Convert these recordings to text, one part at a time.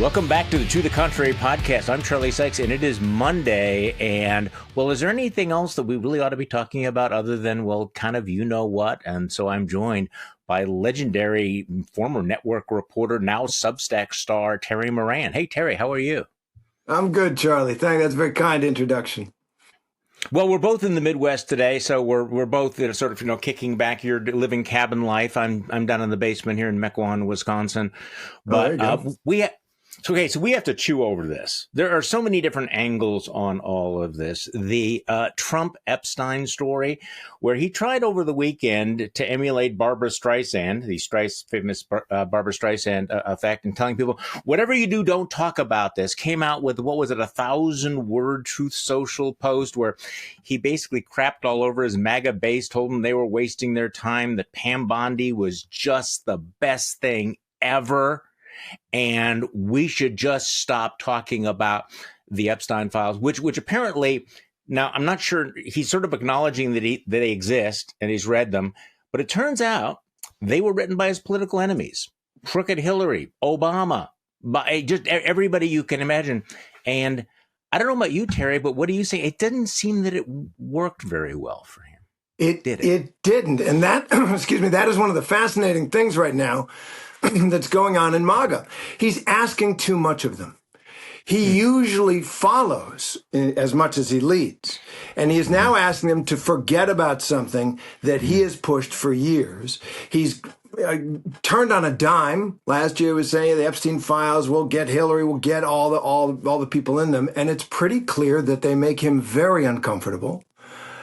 Welcome back to the To the Contrary podcast. I'm Charlie Sykes, and it is Monday. And, well, is there anything else that we really ought to be talking about other than, well, kind of you know what? And so I'm joined by legendary former network reporter, now Substack star, Terry Moran. Hey, Terry, how are you? I'm good, Charlie. That's a very kind introduction. Well, we're both in the Midwest today, so we're both sort of kicking back here, living cabin life. I'm down in the basement here in Mequon, Wisconsin, but so we have to chew over this. There are so many different angles on all of this. The Trump Epstein story, where he tried over the weekend to emulate Barbra Streisand, the famous Barbra Streisand effect, and telling people, whatever you do, don't talk about this. Came out with, 1,000-word Truth Social post where he basically crapped all over his MAGA base, told them they were wasting their time, that Pam Bondi was just the best thing ever. And we should just stop talking about the Epstein files, which apparently, now I'm not sure, he's sort of acknowledging that they exist and he's read them, but it turns out they were written by his political enemies, crooked Hillary, Obama, by just everybody you can imagine. And I don't know about you, Terry, but what do you say? It didn't seem that it worked very well for him. It didn't. And that, that is one of the fascinating things right now that's going on in MAGA. He's asking too much of them. He usually follows as much as he leads. And he is now asking them to forget about something that he has pushed for years. He's turned on a dime. Last year he was saying the Epstein files will get Hillary, will get all the people in them. And it's pretty clear that they make him very uncomfortable.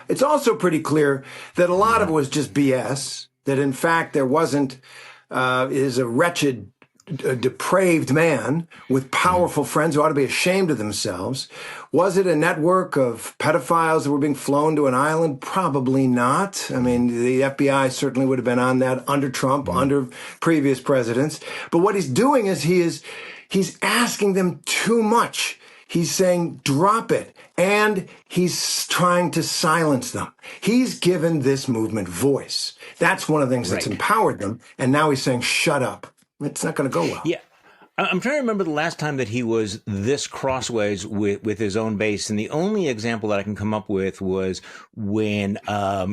It's also pretty clear that a lot of it was just BS, that in fact there wasn't, is a wretched, depraved man with powerful friends who ought to be ashamed of themselves. Was it a network of pedophiles that were being flown to an island? Probably not. I mean, the FBI certainly would have been on that under Trump, under previous presidents. But what he's doing is he's asking them too much. He's saying, drop it. And he's trying to silence them. He's given this movement voice. That's one of the things that's empowered them. And now he's saying, shut up. It's not going to go well. Yeah. I'm trying to remember the last time that he was this crossways with his own base. And the only example that I can come up with was when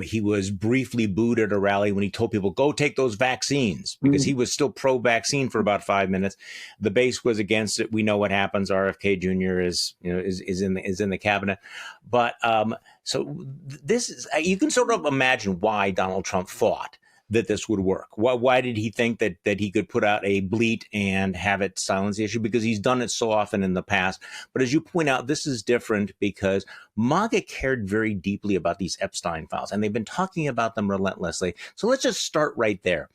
he was briefly booed at a rally when he told people, go take those vaccines, because he was still pro-vaccine for about 5 minutes. The base was against it. We know what happens. RFK Jr. is in the cabinet. But so this is, you can sort of imagine why Donald Trump thought that this would work. Why did he think that he could put out a bleat and have it silence the issue? Because he's done it so often in the past. But as you point out, this is different because MAGA cared very deeply about these Epstein files, and they've been talking about them relentlessly. So let's just start right there.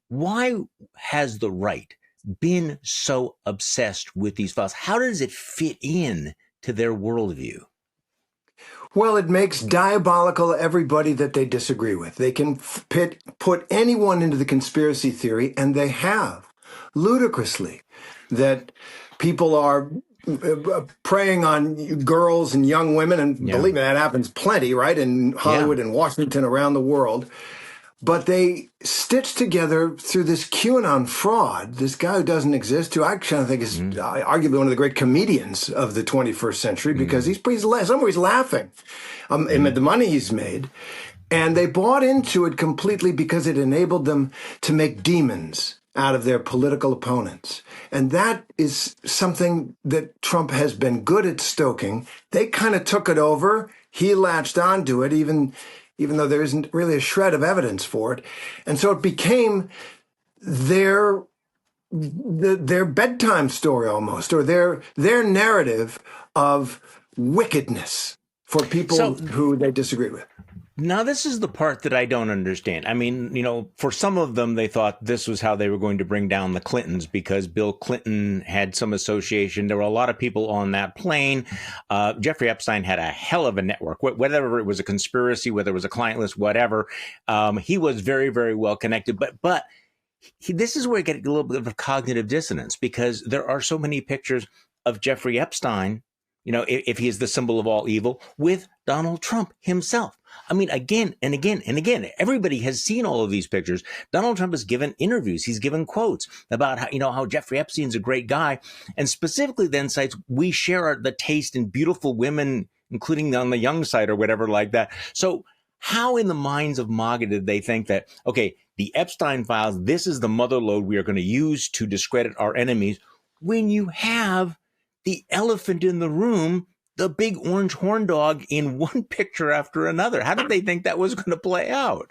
Why has the right been so obsessed with these files? How does it fit in to their worldview? Well, it makes diabolical everybody that they disagree with. They can put anyone into the conspiracy theory, and they have, ludicrously, that people are preying on girls and young women, and believe me, that happens plenty, right, in Hollywood and Washington, around the world. But they stitch together through this QAnon fraud, this guy who doesn't exist, who I kind of think is arguably one of the great comedians of the 21st century, because he's somewhere he's laughing at the money he's made. And they bought into it completely because it enabled them to make demons out of their political opponents. And that is something that Trump has been good at stoking. They kind of took it over. He latched onto it, even though there isn't really a shred of evidence for it. And so it became their bedtime story almost, or their narrative of wickedness for people who they disagree with. Now, this is the part that I don't understand. I mean, for some of them, they thought this was how they were going to bring down the Clintons because Bill Clinton had some association. There were a lot of people on that plane. Jeffrey Epstein had a hell of a network, whether it was a conspiracy, whether it was a client list, whatever. He was very, very well connected. But this is where you get a little bit of cognitive dissonance because there are so many pictures of Jeffrey Epstein if he is the symbol of all evil, with Donald Trump himself. I mean, again and again and again, everybody has seen all of these pictures. Donald Trump has given interviews. He's given quotes about how Jeffrey Epstein's a great guy, and specifically then cites, we share the taste in beautiful women, including on the young side or whatever like that. So how in the minds of MAGA did they think that, okay, the Epstein files, this is the mother lode we are going to use to discredit our enemies, when you have the elephant in the room, the big orange horn dog, in one picture after another? How did they think that was going to play out?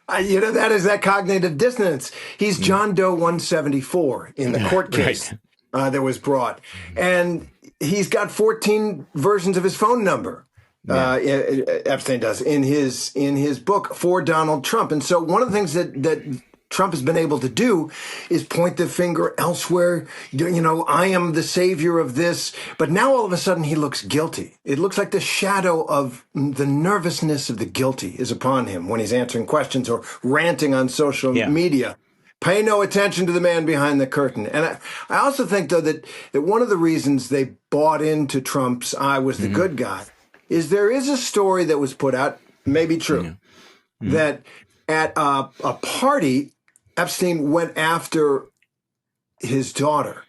That is that cognitive dissonance. He's John Doe 174 in the court case that was brought. And he's got 14 versions of his phone number. Epstein does in his book for Donald Trump. And so one of the things that Trump has been able to do is point the finger elsewhere. I am the savior of this. But now all of a sudden he looks guilty. It looks like the shadow of the nervousness of the guilty is upon him when he's answering questions or ranting on social media. Pay no attention to the man behind the curtain. And I also think, though, that one of the reasons they bought into Trump's I was the good guy is there is a story that was put out, maybe true, that at a party, Epstein went after his daughter,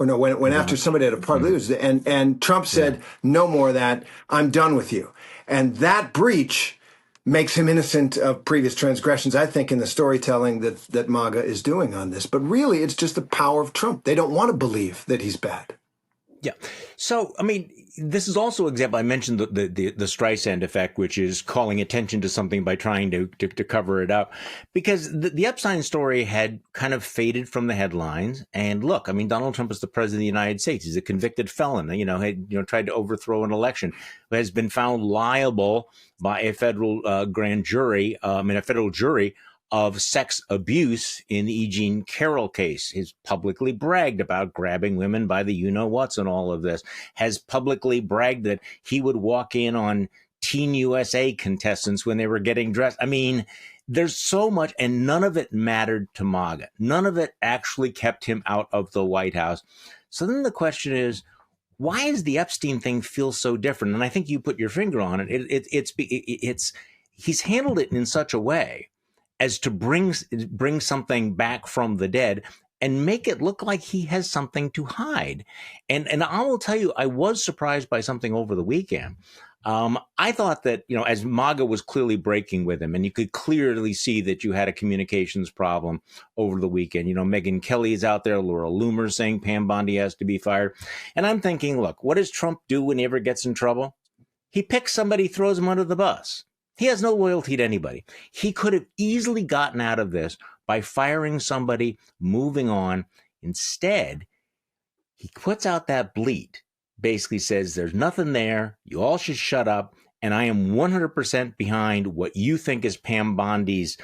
or no, went after somebody at a party, and Trump said, "No more of that. I'm done with you." And that breach makes him innocent of previous transgressions, I think, in the storytelling that MAGA is doing on this. But really, it's just the power of Trump. They don't want to believe that he's bad. Yeah. So, I mean, this is also an example. I mentioned the Streisand effect, which is calling attention to something by trying to cover it up, because the Epstein story had kind of faded from the headlines. And look, I mean, Donald Trump is the president of the United States. He's a convicted felon, had tried to overthrow an election, has been found liable by a federal grand jury, a federal jury, of sex abuse in the E. Jean Carroll case. He's publicly bragged about grabbing women by the you-know-whats and all of this, has publicly bragged that he would walk in on Teen USA contestants when they were getting dressed. I mean, there's so much, and none of it mattered to MAGA. None of it actually kept him out of the White House. So then the question is, why does the Epstein thing feel so different? And I think you put your finger on it. He's handled it in such a way as to bring something back from the dead and make it look like he has something to hide. And I will tell you, I was surprised by something over the weekend. I thought that, as MAGA was clearly breaking with him, and you could clearly see that you had a communications problem over the weekend. Megyn Kelly is out there, Laura Loomer saying Pam Bondi has to be fired. And I'm thinking, look, what does Trump do when he ever gets in trouble? He picks somebody, throws him under the bus. He has no loyalty to anybody. He could have easily gotten out of this by firing somebody, moving on. Instead, he puts out that bleat, basically says there's nothing there. You all should shut up. And I am 100% behind what you think is Pam Bondi's,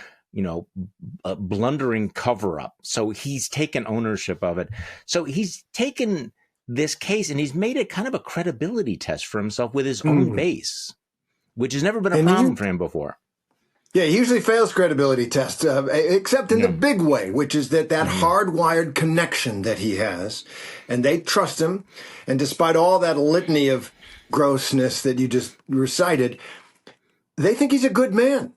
blundering cover up. So he's taken ownership of it. So he's taken this case and he's made it kind of a credibility test for himself with his own base, which has never been a problem for him before. Yeah, he usually fails credibility tests, except in the big way, which is that hardwired connection that he has, and they trust him. And despite all that litany of grossness that you just recited, they think he's a good man.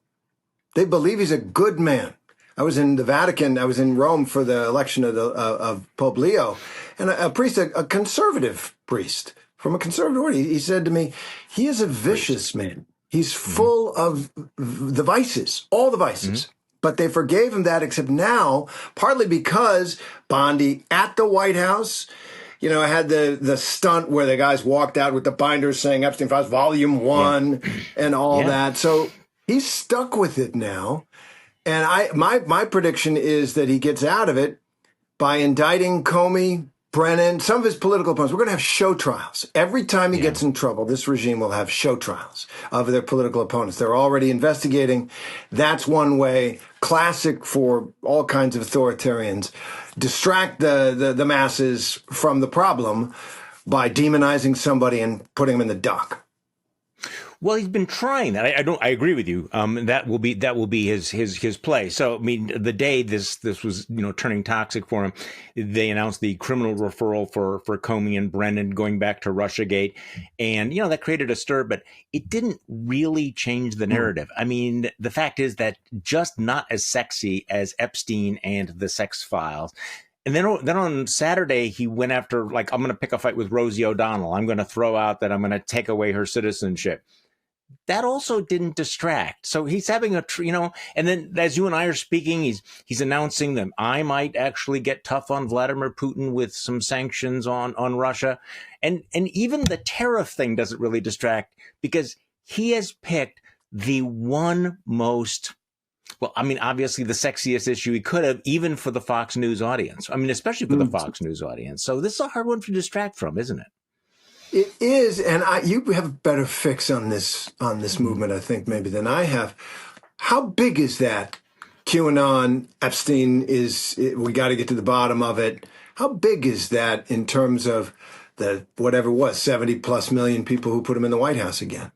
They believe he's a good man. I was in the Vatican. I was in Rome for the election of Pope Leo, and a priest, a conservative priest from a conservative order, he said to me, he is a vicious man. He's full of the vices, all the vices. But they forgave him that, except now, partly because Bondi at the White House, had the stunt where the guys walked out with the binders saying Epstein Files Volume 1 and all that. So he's stuck with it now. And my prediction is that he gets out of it by indicting Comey, Brennan, some of his political opponents. We're going to have show trials. Every time he gets in trouble, this regime will have show trials of their political opponents. They're already investigating. That's one way, classic for all kinds of authoritarians, distract the masses from the problem by demonizing somebody and putting them in the dock. Well, he's been trying that. I agree with you. That will be his play. So, I mean, the day this was, turning toxic for him, they announced the criminal referral for Comey and Brennan going back to Russiagate. And, that created a stir, but it didn't really change the narrative. I mean, the fact is that just not as sexy as Epstein and the sex files. And then on Saturday, he went after, like, I'm going to pick a fight with Rosie O'Donnell. I'm going to throw out that I'm going to take away her citizenship. That also didn't distract. So he's having and then as you and I are speaking, he's announcing that I might actually get tough on Vladimir Putin with some sanctions on Russia. And even the tariff thing doesn't really distract because he has picked the one most, well, I mean, obviously the sexiest issue he could have, even for the Fox News audience. I mean, especially for the Fox News audience. So this is a hard one to distract from, isn't it? It is, and you have a better fix on this movement, I think, maybe than I have. How big is that? QAnon, Epstein we got to get to the bottom of it. How big is that in terms of the whatever it was, 70 plus million people who put him in the White House again?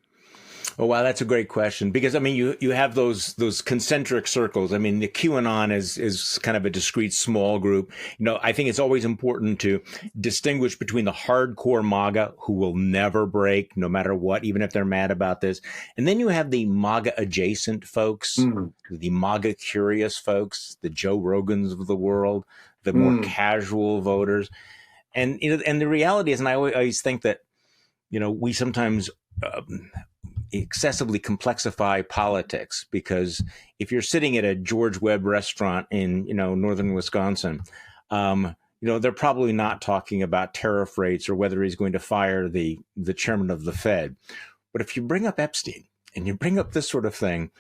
Oh, wow, that's a great question because I mean you have those concentric circles. I mean the QAnon is kind of a discrete small group. I think it's always important to distinguish between the hardcore MAGA who will never break no matter what, even if they're mad about this, and then you have the MAGA adjacent folks, the MAGA curious folks, the Joe Rogans of the world, the more casual voters, and and the reality is, and I always think that we sometimes excessively complexify politics because if you're sitting at a George Webb restaurant in, northern Wisconsin, they're probably not talking about tariff rates or whether he's going to fire the chairman of the Fed. But if you bring up Epstein and you bring up this sort of thing,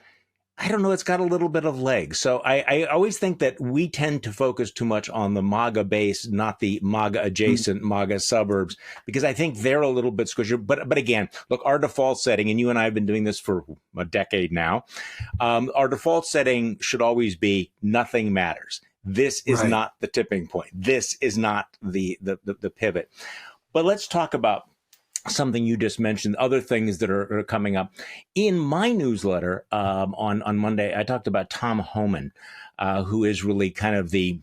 I don't know, it's got a little bit of legs. So I always think that we tend to focus too much on the MAGA base, not the MAGA adjacent MAGA suburbs, because I think they're a little bit squishy. But again, look, our default setting, and you and I have been doing this for a decade now, our default setting should always be nothing matters. This is not the tipping point. This is not the pivot. But let's talk about something you just mentioned, other things that are coming up. In my newsletter on Monday, I talked about Tom Homan, who is really kind of the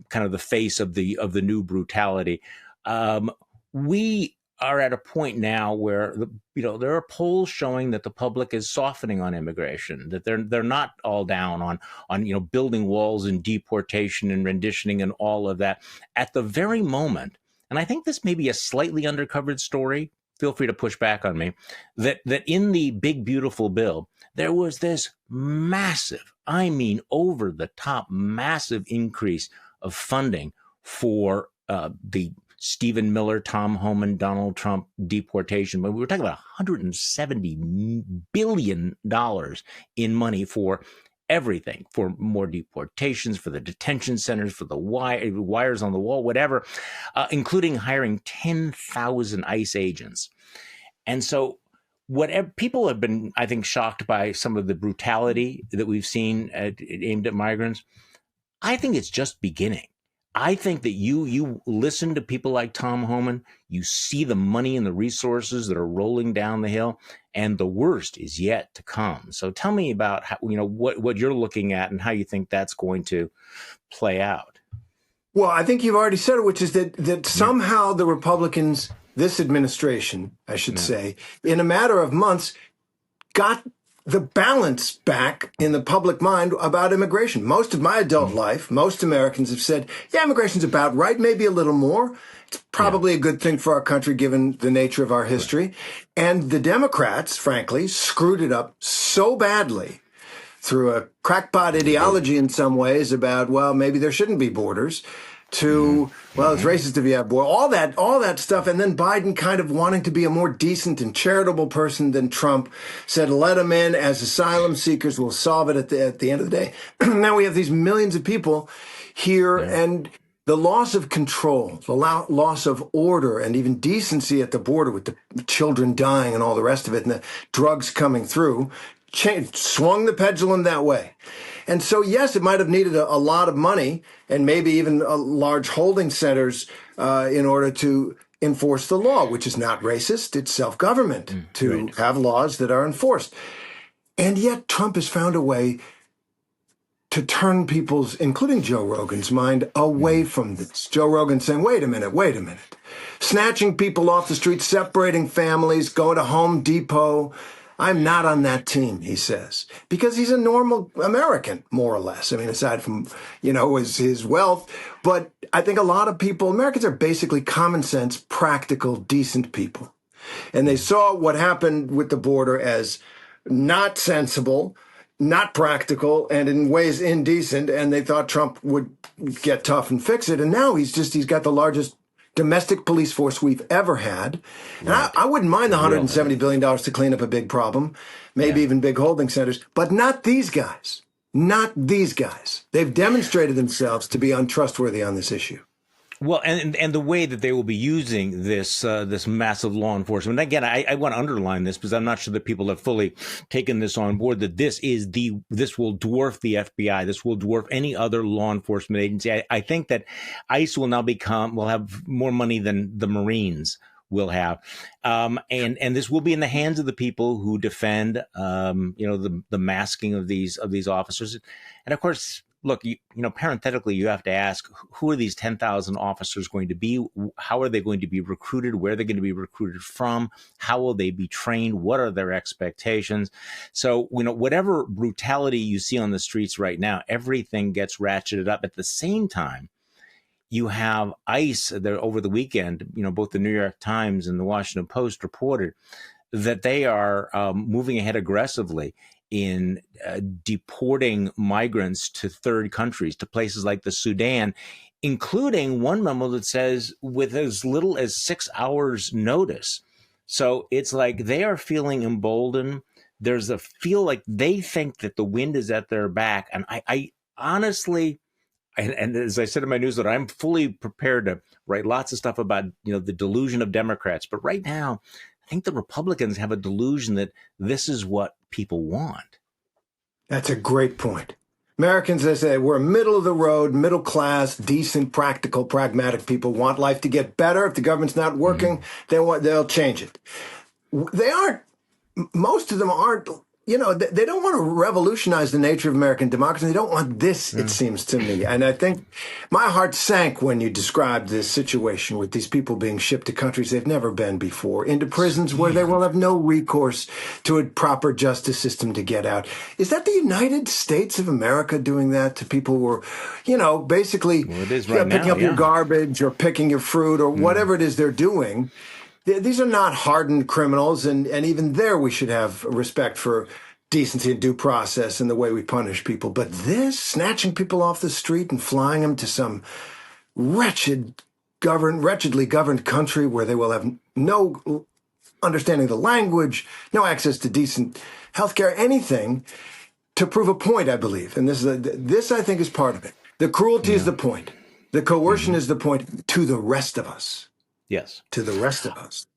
kind of the face of the new brutality. We are at a point now where there are polls showing that the public is softening on immigration, that they're not all down on building walls and deportation and renditioning and all of that at the very moment. And I think this may be a slightly undercovered story. Feel free to push back on me. That in the big, beautiful bill, there was this massive, I mean, over the top, massive increase of funding for the Stephen Miller, Tom Homan, Donald Trump deportation. But we were talking about $170 billion in money for everything, for more deportations, for the detention centers, for the wires on the wall, whatever, including hiring 10,000 ICE agents. And so whatever people have been, I think, shocked by some of the brutality that we've seen aimed at migrants. I think it's just beginning. I think that you listen to people like Tom Homan, you see the money and the resources that are rolling down the hill, and the worst is yet to come. So tell me about how, what you're looking at and how you think that's going to play out. Well, I think you've already said it, which is that somehow the Republicans, this administration, I should say, in a matter of months, got the balance back in the public mind about immigration. Most of my adult life, most Americans have said, yeah, immigration's about right, maybe a little more. It's probably a good thing for our country, given the nature of our history. And the Democrats, frankly, screwed it up so badly through a crackpot ideology in some ways about, well, maybe there shouldn't be borders, to, well, it's racist if you have borders, all that stuff. And then Biden, kind of wanting to be a more decent and charitable person than Trump, said, let them in as asylum seekers. We'll solve it at the end of the day. Now we have these millions of people here, and the loss of control, the loss of order and even decency at the border, with the children dying and all the rest of it, and the drugs coming through, swung the pendulum that way. And so, yes, it might have needed a lot of money and maybe even large holding centers in order to enforce the law, which is not racist. It's self-government to have laws that are enforced. And yet Trump has found a way to turn people's, including Joe Rogan's, mind away from this. Joe Rogan saying, wait a minute. Snatching people off the street, separating families, going to Home Depot. I'm not on that team, he says, because he's a normal American, more or less. I mean, aside from, his wealth. But I think a lot of people, Americans are basically common sense, practical, decent people. And they saw what happened with the border as not sensible, not practical, and in ways indecent. And they thought Trump would get tough and fix it. And now he's got the largest domestic police force we've ever had. And I wouldn't mind the $170 billion to clean up a big problem, maybe even big holding centers, but not these guys. Not these guys. They've demonstrated themselves to be untrustworthy on this issue. Well, and the way that they will be using this massive law enforcement. And again, I want to underline this because I'm not sure that people have fully taken this on board, that this will dwarf the FBI. This will dwarf any other law enforcement agency. I think that ICE will now will have more money than the Marines will have. And this will be in the hands of the people who defend, the masking of these officers. And of course, look, parenthetically, you have to ask, who are these 10,000 officers going to be? How are they going to be recruited? Where are they going to be recruited from? How will they be trained? What are their expectations? So, whatever brutality you see on the streets right now, everything gets ratcheted up. At the same time, you have ICE there over the weekend, both the New York Times and the Washington Post reported that they are moving ahead aggressively in deporting migrants to third countries, to places like the Sudan, including one memo that says with as little as 6 hours notice. So it's like they are feeling emboldened. There's a feel like they think that the wind is at their back. And I honestly, and as I said in my newsletter, I'm fully prepared to write lots of stuff about, the delusion of Democrats. But right now, I think the Republicans have a delusion that this is what people want. That's a great point. Americans, they say, we're middle of the road, middle class, decent, practical, pragmatic people, want life to get better. If the government's not working, they'll change it. Most of them aren't, they don't want to revolutionize the nature of American democracy. They don't want this, it seems to me. And I think my heart sank when you described this situation with these people being shipped to countries they've never been before, into prisons where they will have no recourse to a proper justice system to get out. Is that the United States of America doing that to people who are, basically picking up your garbage or picking your fruit or whatever it is they're doing? These are not hardened criminals, and even there we should have respect for decency and due process in the way we punish people. But this, snatching people off the street and flying them to some wretchedly governed country where they will have no understanding of the language, no access to decent healthcare, anything, to prove a point, I believe. And this I think is part of it. The cruelty is the point. The coercion is the point to the rest of us. Yes. To the rest of us.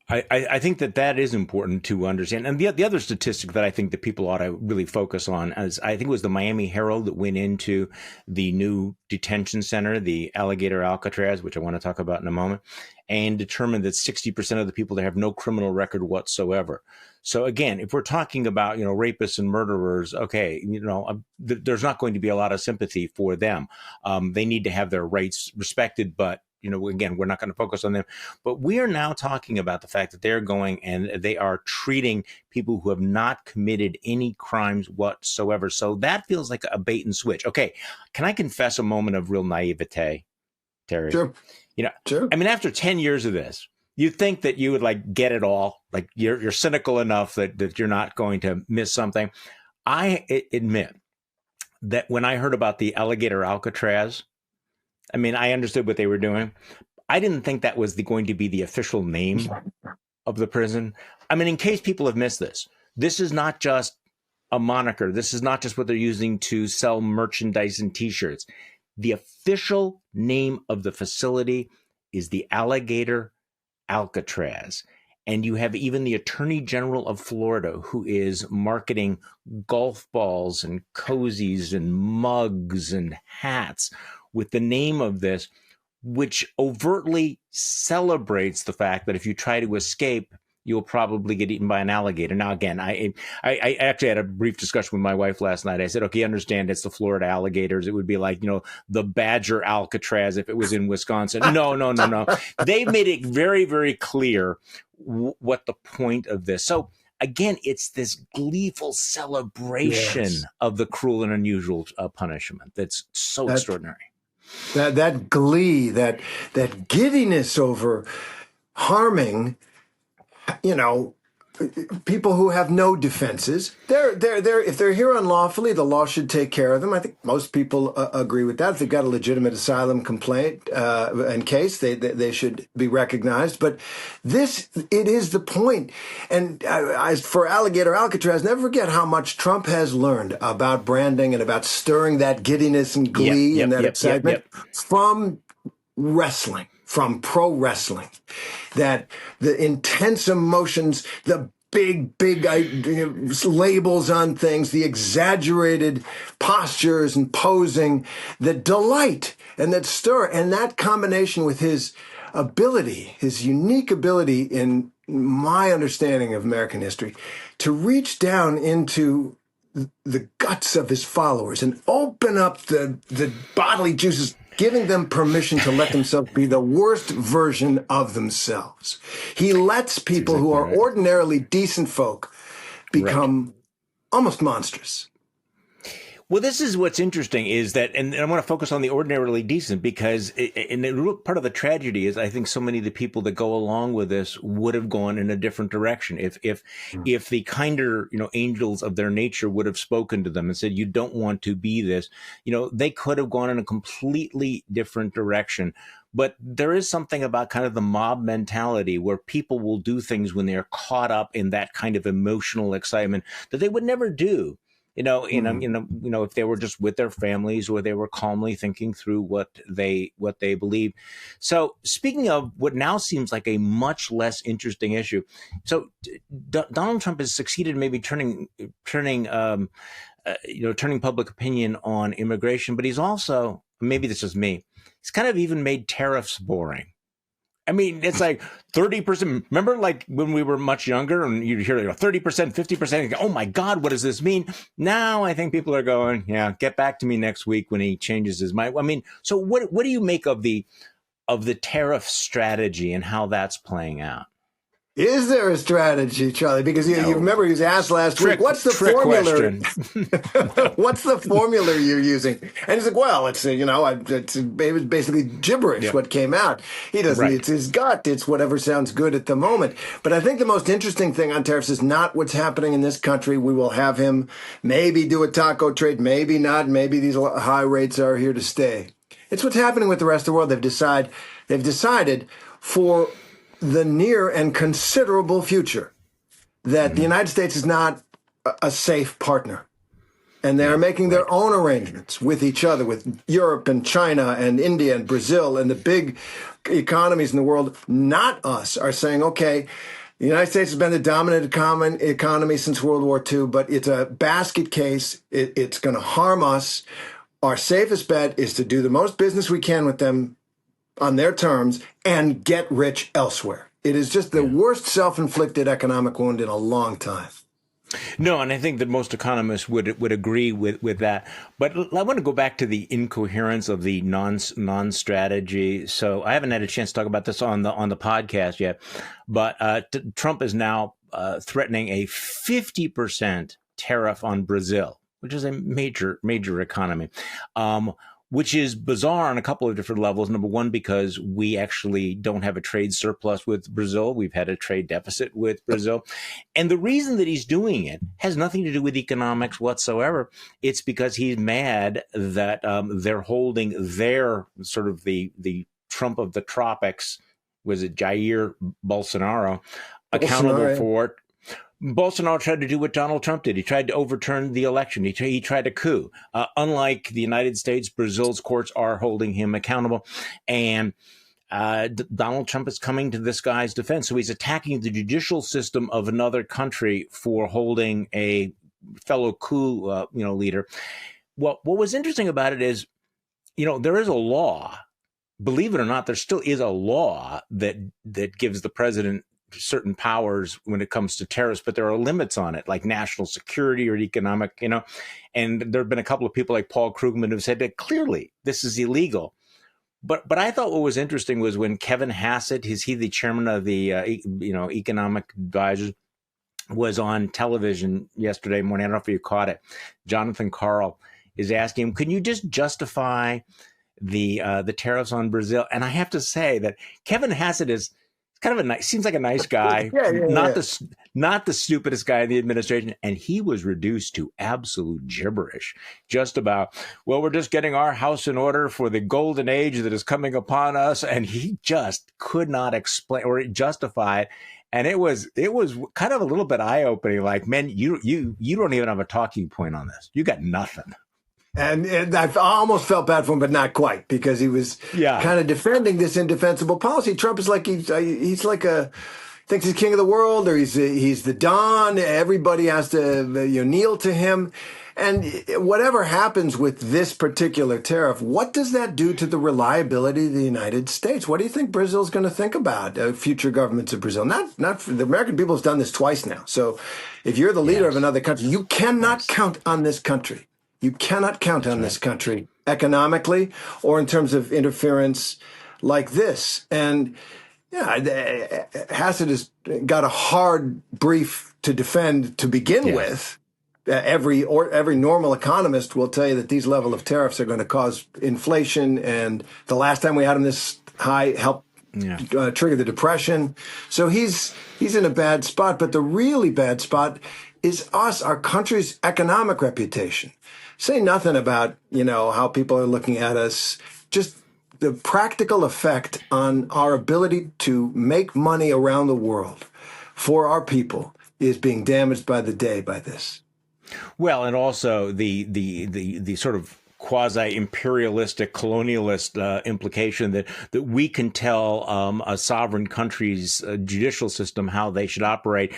I think that is important to understand. And the other statistic that I think that people ought to really focus on is, I think it was the Miami Herald that went into the new detention center, the Alligator Alcatraz, which I want to talk about in a moment, and determined that 60% of the people there have no criminal record whatsoever. So again, if we're talking about, rapists and murderers, okay, there's not going to be a lot of sympathy for them. They need to have their rights respected, but again, we're not going to focus on them. But we are now talking about the fact that they're going and they are treating people who have not committed any crimes whatsoever. So that feels like a bait and switch. Okay, can I confess a moment of real naivete, Terry? Sure. Sure. I mean, after 10 years of this, you'd think that you would get it all. Like you're cynical enough that you're not going to miss something. I admit that when I heard about the Alligator Alcatraz, I mean, I understood what they were doing. I didn't think that was going to be the official name of the prison. I mean, in case people have missed this is not just a moniker. This is not just what they're using to sell merchandise and T-shirts. The official name of the facility is the Alligator Alcatraz. And you have even the Attorney General of Florida, who is marketing golf balls and cozies and mugs and hats with the name of this. which overtly celebrates the fact that if you try to escape, you'll probably get eaten by an alligator. Now, again, I actually had a brief discussion with my wife last night. I said, okay, understand it's the Florida alligators. It would be like, the Badger Alcatraz if it was in Wisconsin. No. They've made it very, very clear what the point of this. So again, it's this gleeful celebration of the cruel and unusual punishment that's so extraordinary. That glee, that giddiness over harming, people who have no defenses. If they're here unlawfully, the law should take care of them. I think most people agree with that. If they've got a legitimate asylum complaint and case, they should be recognized. But it is the point. And for Alligator Alcatraz, never forget how much Trump has learned about branding and about stirring that giddiness and glee and that excitement from wrestling. From pro wrestling, that the intense emotions, the big labels on things, the exaggerated postures and posing, the delight and that stir, and that combination with his unique ability in my understanding of American history, to reach down into the guts of his followers and open up the bodily juices, giving them permission to let themselves be the worst version of themselves. He lets people who are ordinarily decent folk become almost monstrous. Well, this is what's interesting is that, and I want to focus on the ordinarily decent because part of the tragedy is I think so many of the people that go along with this would have gone in a different direction. If the kinder, angels of their nature would have spoken to them and said, you don't want to be this, they could have gone in a completely different direction. But there is something about kind of the mob mentality where people will do things when they're caught up in that kind of emotional excitement that they would never do. If they were just with their families or they were calmly thinking through what they believe. So speaking of what now seems like a much less interesting issue, so Donald Trump has succeeded in maybe turning public opinion on immigration, but he's also, maybe this is me, he's kind of even made tariffs boring. I mean, it's like 30%. Remember, like when we were much younger and you'd hear 30%, 50%. Oh my God, what does this mean? Now I think people are going, get back to me next week when he changes his mind. I mean, so what do you make of the tariff strategy and how that's playing out? Is there a strategy, Charlie? Because you remember he was asked last week, what's the formula? What's the formula you're using? And he's like, well, it was basically gibberish what came out. He doesn't, it's his gut. It's whatever sounds good at the moment. But I think the most interesting thing on tariffs is not what's happening in this country. We will have him maybe do a taco trade, maybe not. Maybe these high rates are here to stay. It's what's happening with the rest of the world. They've decided for the near and considerable future that the United States is not a safe partner. And they are making their own arrangements with each other, with Europe and China and India and Brazil and the big economies in the world, not us, are saying, okay, the United States has been the dominant economy since World War II, but it's a basket case. It's going to harm us. Our safest bet is to do the most business we can with them on their terms and get rich elsewhere. It is just the worst self-inflicted economic wound in a long time. No, and I think that most economists would agree with that. But I want to go back to the incoherence of the non-strategy. So I haven't had a chance to talk about this on the podcast yet, but Trump is now threatening a 50% tariff on Brazil, which is a major economy. Which is bizarre on a couple of different levels. Number one, because we actually don't have a trade surplus with Brazil. We've had a trade deficit with Brazil. And the reason that he's doing it has nothing to do with economics whatsoever. It's because he's mad that they're holding their sort of the Trump of the tropics, was it Jair Bolsonaro, accountable for it. Bolsonaro tried to do what Donald Trump did. He tried to overturn the election. He tried a coup. Unlike the United States, Brazil's courts are holding him accountable. And Donald Trump is coming to this guy's defense. So he's attacking the judicial system of another country for holding a fellow coup leader. Well, what was interesting about it is, there is a law believe it or not, there still is a law that gives the president certain powers when it comes to tariffs, but there are limits on it, like national security or economic, and there have been a couple of people like Paul Krugman who've said that clearly this is illegal. But I thought what was interesting was when Kevin Hassett, is he the chairman of the economic advisors, was on television yesterday morning. I don't know if you caught it. Jonathan Karl is asking him, "Can you just justify the tariffs on Brazil?" And I have to say that Kevin Hassett is kind of seems like a nice guy, not the stupidest guy in the administration, and he was reduced to absolute gibberish, just about, well, we're just getting our house in order for the golden age that is coming upon us, and he just could not explain or justify it. And it was kind of a little bit eye-opening, like, man, you don't even have a talking point on this. You got nothing. And I almost felt bad for him, but not quite, because he was kind of defending this indefensible policy. Trump is like, he's like thinks he's king of the world, or he's the Don. Everybody has to kneel to him. And whatever happens with this particular tariff, what does that do to the reliability of the United States? What do you think Brazil's going to think about future governments of Brazil? Not the American people has done this twice now. So if you're the leader of another country, you cannot count on this country. You cannot count on this country economically or in terms of interference like this. And Hassett has got a hard brief to defend to begin with. Every normal economist will tell you that these level of tariffs are going to cause inflation. And the last time we had them this high helped trigger the Depression. So he's in a bad spot. But the really bad spot is us, our country's economic reputation. Say nothing about, how people are looking at us, just the practical effect on our ability to make money around the world for our people is being damaged by the day by this. Well, and also the sort of quasi-imperialistic, colonialist implication that we can tell a sovereign country's judicial system how they should operate.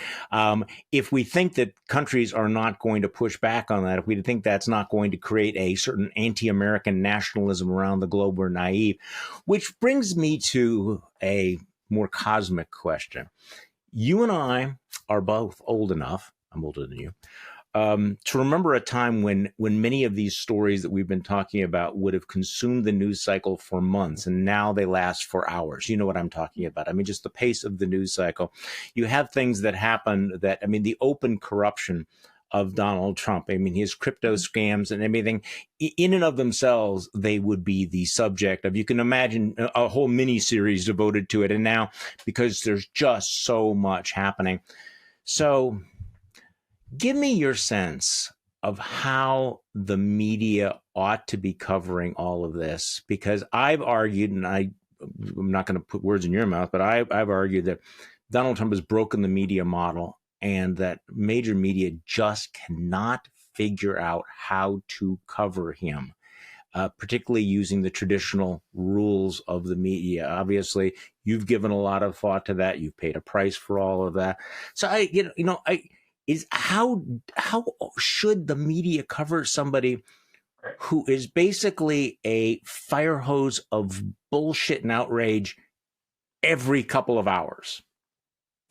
If we think that countries are not going to push back on that, if we think that's not going to create a certain anti-American nationalism around the globe, we're naive. Which brings me to a more cosmic question. You and I are both old enough, I'm older than you, to remember a time when many of these stories that we've been talking about would have consumed the news cycle for months, and now they last for hours. You know what I'm talking about. I mean, just the pace of the news cycle. You have things that happen the open corruption of Donald Trump. I mean, his crypto scams and everything, in and of themselves, they would be the subject of, you can imagine a whole mini series devoted to it. And now, because there's just so much happening. So give me your sense of how the media ought to be covering all of this, because I've argued, and I'm not going to put words in your mouth, but I've argued that Donald Trump has broken the media model and that major media just cannot figure out how to cover him, particularly using the traditional rules of the media. Obviously, you've given a lot of thought to that. You've paid a price for all of that. So how should the media cover somebody who is basically a fire hose of bullshit and outrage every couple of hours?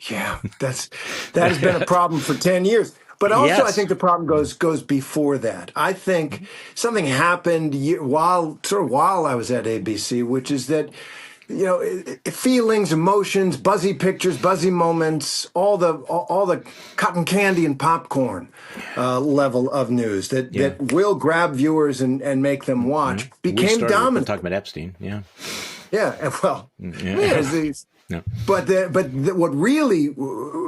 Yeah, that has been a problem for 10 years. But also, I think the problem goes before that. I think something happened while I was at ABC, which is that, feelings, emotions, buzzy pictures, buzzy moments, all the cotton candy and popcorn level of news that will grab viewers and make them watch became dominant. Talking about Epstein, But what really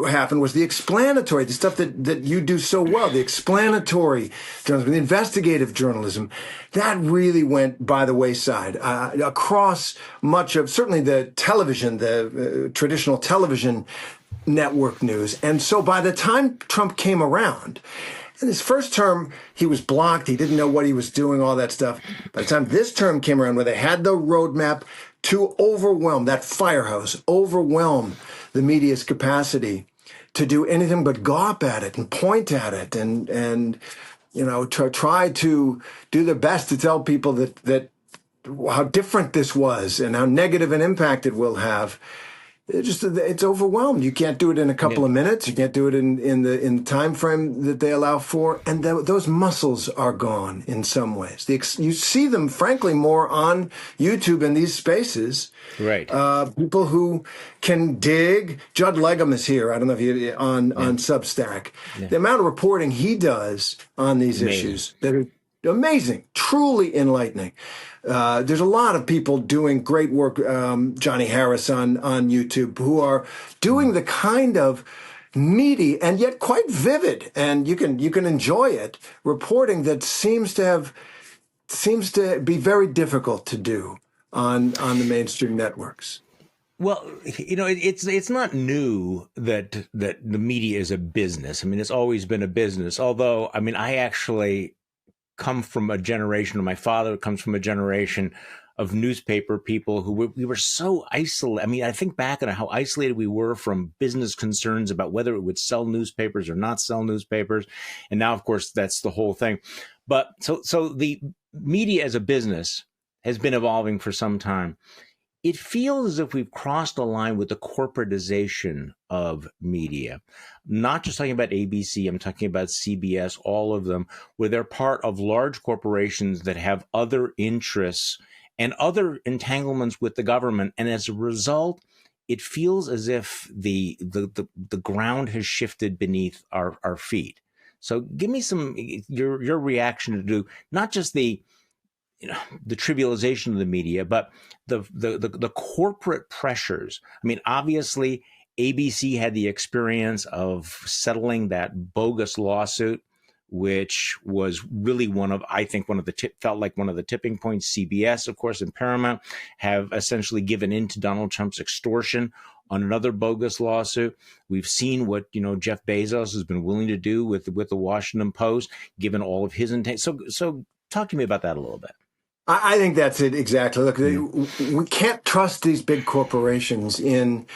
happened was the explanatory, the stuff that you do so well, the explanatory journalism, the investigative journalism, that really went by the wayside across much of, certainly the television, the traditional television network news. And so by the time Trump came around, in his first term, he was blocked. He didn't know what he was doing, all that stuff. By the time this term came around, where they had the roadmap to overwhelm the media's capacity to do anything but gawp at it and point at it and try to do their best to tell people that how different this was and how negative an impact it will have, it's overwhelmed. You can't do it in a couple of minutes. You can't do it in the time frame that they allow for, and those muscles are gone in some ways. You see them, frankly, more on YouTube in these spaces. Right. People who can dig. Judd Legum is here. I don't know if you on Substack. Yeah. The amount of reporting he does on these issues that are amazing, truly enlightening. There's a lot of people doing great work, Johnny Harris on YouTube, who are doing the kind of meaty and yet quite vivid, and you can enjoy it, reporting that seems to be very difficult to do on the mainstream networks. Well, it's not new that the media is a business. I mean, it's always been a business. Although, I mean, I actually come from a generation, or my father comes from a generation of newspaper people who we were so isolated. I mean, I think back on how isolated we were from business concerns about whether it would sell newspapers or not sell newspapers. And now, of course, that's the whole thing. But so the media as a business has been evolving for some time. It feels as if we've crossed a line with the corporatization of media. I'm not just talking about ABC, I'm talking about CBS, all of them, where they're part of large corporations that have other interests and other entanglements with the government. And as a result, it feels as if the ground has shifted beneath our feet. So give me your reaction to not just the trivialization of the media, but the corporate pressures. I mean, obviously, ABC had the experience of settling that bogus lawsuit, which was really felt like one of the tipping points. CBS, of course, and Paramount have essentially given in to Donald Trump's extortion on another bogus lawsuit. We've seen what Jeff Bezos has been willing to do with the Washington Post, given all of his intent. So talk to me about that a little bit. I think that's it exactly. Look, we can't trust these big corporations in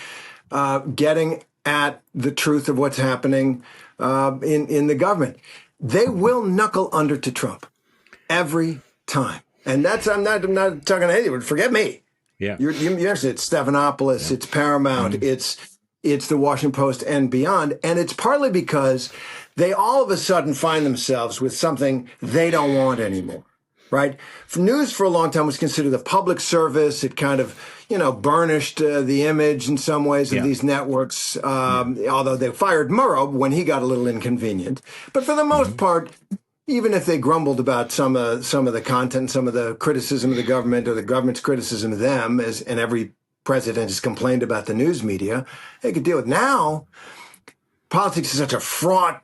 getting at the truth of what's happening in the government. They will knuckle under to Trump every time, and I'm not talking to anyone. Forget me. Yeah, you understand? It's Stephanopoulos, it's Paramount, it's the Washington Post and beyond, and it's partly because they all of a sudden find themselves with something they don't want anymore. Right? News for a long time was considered a public service. It kind of, burnished the image in some ways of these networks, although they fired Murrow when he got a little inconvenient. But for the most part, even if they grumbled about some of the content, some of the criticism of the government or the government's criticism of them, and every president has complained about the news media, they could deal with. Now, politics is such a fraught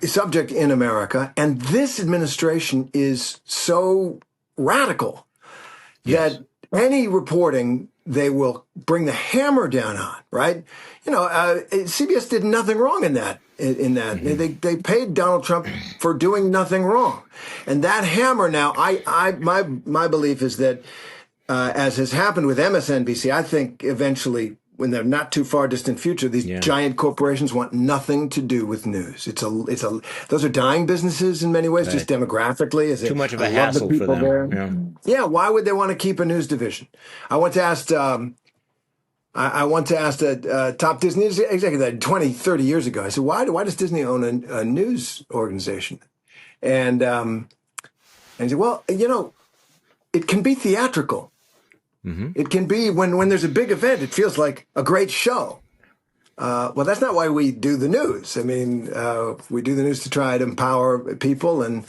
subject in America, and this administration is so radical that any reporting they will bring the hammer down on. Right? CBS did nothing wrong in that. They paid Donald Trump for doing nothing wrong, and that hammer now. My belief is that as has happened with MSNBC, I think eventually, when they're not too far distant future, these giant corporations want nothing to do with news. Those are dying businesses in many ways, just demographically. Too much of a hassle for them. Yeah, why would they want to keep a news division? I want to ask a top Disney executive 20, 30 years ago. I said, why does Disney own a news organization? And he said, well, it can be theatrical. Mm-hmm. It can be when there's a big event, it feels like a great show. Well, that's not why we do the news. I mean, we do the news to try to empower people and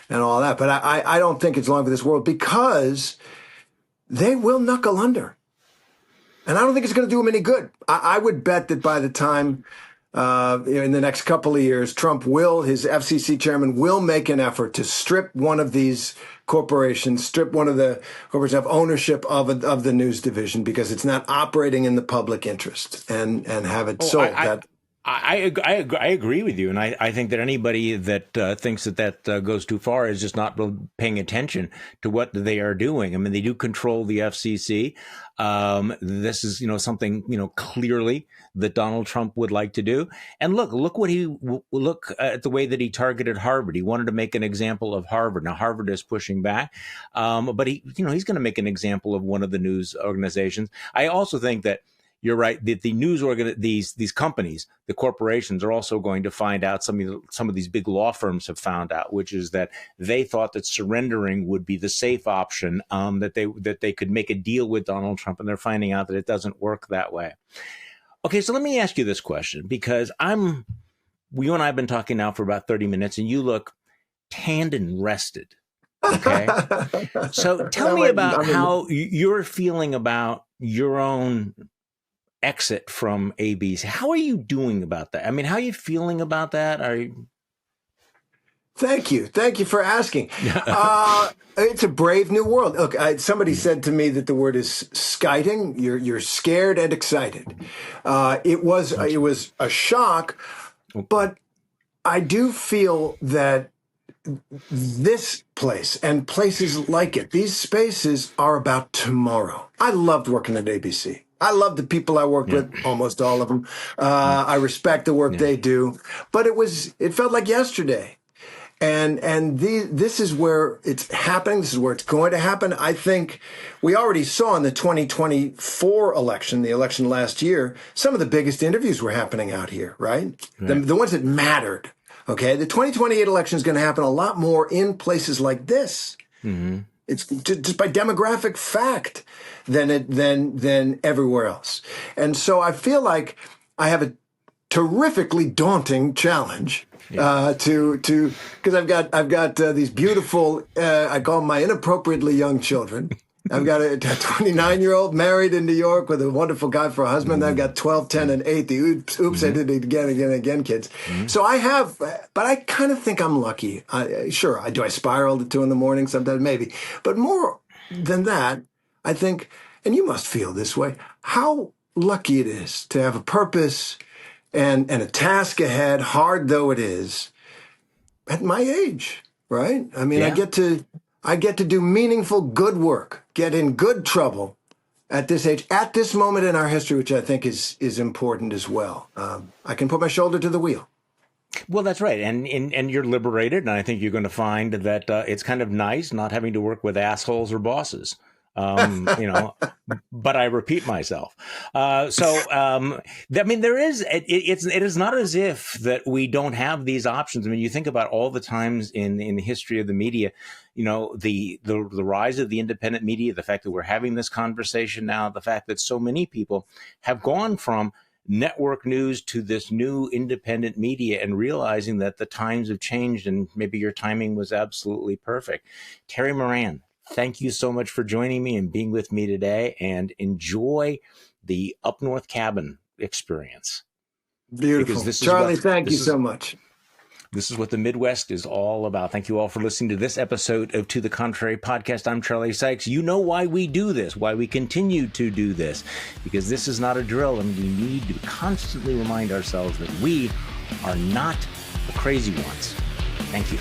all that. But I don't think it's long for this world, because they will knuckle under. And I don't think it's going to do them any good. I would bet that by the time in the next couple of years, his FCC chairman will make an effort to strip one of these corporations, strip one of the corporations of ownership of the news division, because it's not operating in the public interest, and have it sold. I agree with you, and I think that anybody that thinks that goes too far is just not paying attention to what they are doing. I mean, they do control the FCC. This is something clearly that Donald Trump would like to do. And look at the way that he targeted Harvard. He wanted to make an example of Harvard. Now Harvard is pushing back, but he's going to make an example of one of the news organizations. I also think that you're right that the these companies, the corporations, are also going to find out some of these big law firms have found out, which is that they thought that surrendering would be the safe option, that they could make a deal with Donald Trump, and they're finding out that it doesn't work that way. Okay, so let me ask you this question, because you and I have been talking now for about 30 minutes, and you look tanned and rested. Okay, so tell me about how you're feeling about your own exit from ABC. How are you doing about that? I mean, how are you feeling about that? Thank you for asking. It's a brave new world. Look, somebody said to me that the word is skiting. You're scared and excited. It was a shock, but I do feel that this place and places like it, these spaces are about tomorrow. I loved working at ABC. I love the people I worked with, almost all of them. I respect the work they do, but it felt like yesterday. And this is where it's happening. This is where it's going to happen. I think we already saw in the 2024 election, the election last year, some of the biggest interviews were happening out here, right? The ones that mattered. Okay. The 2028 election is going to happen a lot more in places like this. Mm-hmm. It's just by demographic fact than everywhere else. And so I feel like I have a terrifically daunting challenge because I've got these beautiful I call them my inappropriately young children. I've got a 29-year-old married in New York with a wonderful guy for a husband. I've got 12, 10, and 8. The oops, I did it again kids. Mm-hmm. So I have, but I kind of think I'm lucky. Sure, do I spiral at 2 a.m? Sometimes, maybe. But more than that, I think, and you must feel this way, how lucky it is to have a purpose and a task ahead, hard though it is, at my age, right? I mean, I get to do meaningful, good work, get in good trouble at this age, at this moment in our history, which I think is important as well. I can put my shoulder to the wheel. Well, that's right. And you're liberated. And I think you're going to find that it's kind of nice not having to work with assholes or bosses. But I repeat myself. I mean, it is not as if that we don't have these options. I mean, you think about all the times in the history of the media, the rise of the independent media, the fact that we're having this conversation now, the fact that so many people have gone from network news to this new independent media and realizing that the times have changed and maybe your timing was absolutely perfect. Terry Moran, thank you so much for joining me and being with me today, and enjoy the Up North Cabin experience. Beautiful. Charlie, thank you so much. This is what the Midwest is all about. Thank you all for listening to this episode of To the Contrary podcast. I'm Charlie Sykes. You know why we do this, why we continue to do this, because this is not a drill, and we need to constantly remind ourselves that we are not the crazy ones. Thank you.